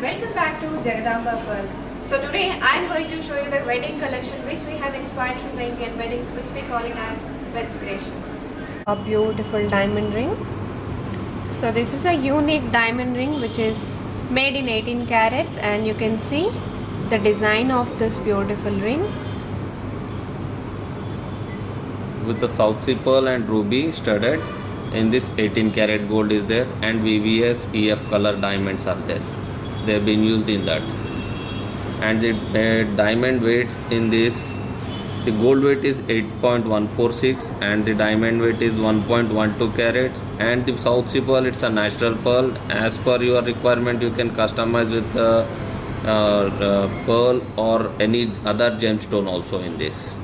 welcome back to Jagadamba Pearls. So today I am going to show you the wedding collection which we have inspired from the Indian weddings, which we call it as Wedspirations. A beautiful diamond ring. So this is a unique diamond ring which is made in 18 carats, and you can see the design of this beautiful ring. With the South Sea pearl and ruby studded. In this 18 karat gold is there, and VVS EF color diamonds are there. They have been used in that. And the diamond weights in this, the gold weight is 8.146 and the diamond weight is 1.12 carats. And the South Sea pearl, it's a natural pearl. As per your requirement, you can customize with pearl or any other gemstone also in this.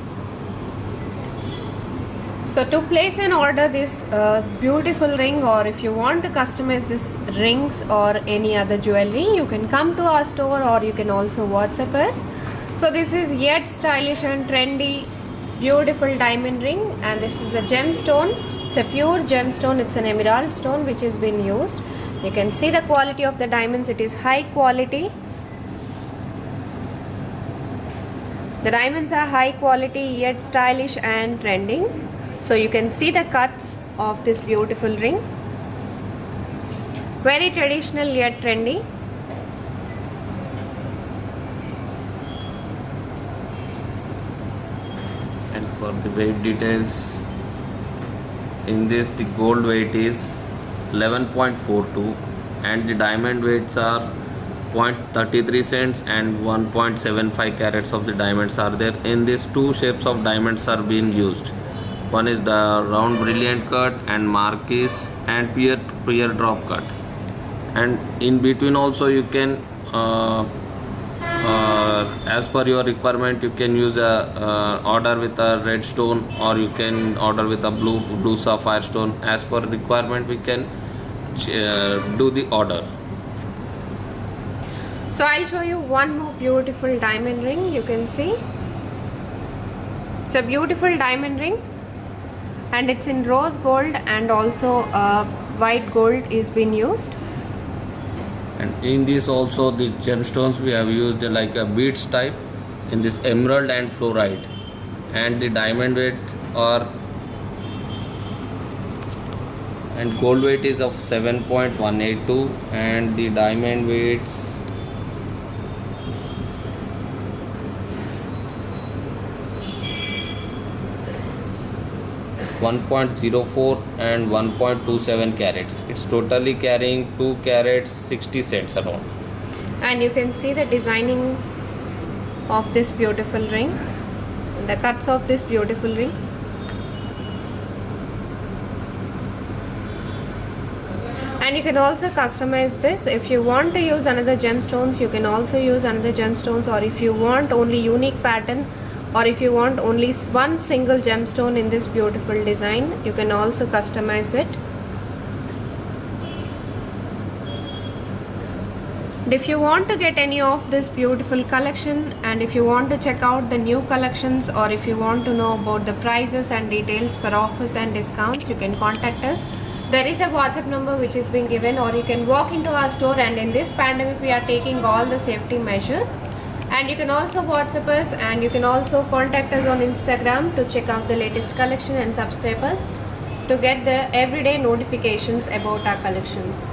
So to place and order this beautiful ring, or if you want to customize this rings or any other jewelry, you can come to our store or you can also WhatsApp us. So this is yet stylish and trendy beautiful diamond ring, and this is a gemstone. It's a pure gemstone. It's an emerald stone which has been used. You can see the quality of the diamonds. It is high quality. The diamonds are high quality yet stylish and trending. So you can see the cuts of this beautiful ring. Very traditional yet trendy. And for the weight details, in this the gold weight is 11.42 and the diamond weights are 0.33 cents and 1.75 carats of the diamonds are there. In this, two shapes of diamonds are being used. One is the round brilliant cut and marquise and pear drop cut, and in between also you can as per your requirement you can use a order with a red stone, or you can order with a blue sapphire stone. As per requirement we can do the order. So I'll show you one more beautiful diamond ring. You can see it's a beautiful diamond ring, and it's in rose gold, and also white gold is being used. And in this also the gemstones we have used like a beads type in this emerald and fluorite, and the diamond weight are, and gold weight is of 7.182 and the diamond weights 1.04 and 1.27 carats. It's totally carrying 2 carats 60 cents around. And you can see the designing of this beautiful ring, the cuts of this beautiful ring. And you can also customize this. If you want to use another gemstones, you can also use another gemstones, or if you want only unique pattern, or if you want only one single gemstone in this beautiful design, you can also customize it. And if you want to get any of this beautiful collection, and if you want to check out the new collections, or if you want to know about the prices and details for offers and discounts, you can contact us. There is a WhatsApp number which is being given, or you can walk into our store. And in this pandemic we are taking all the safety measures. And you can also WhatsApp us, and you can also contact us on Instagram to check out the latest collection and subscribe us to get the everyday notifications about our collections.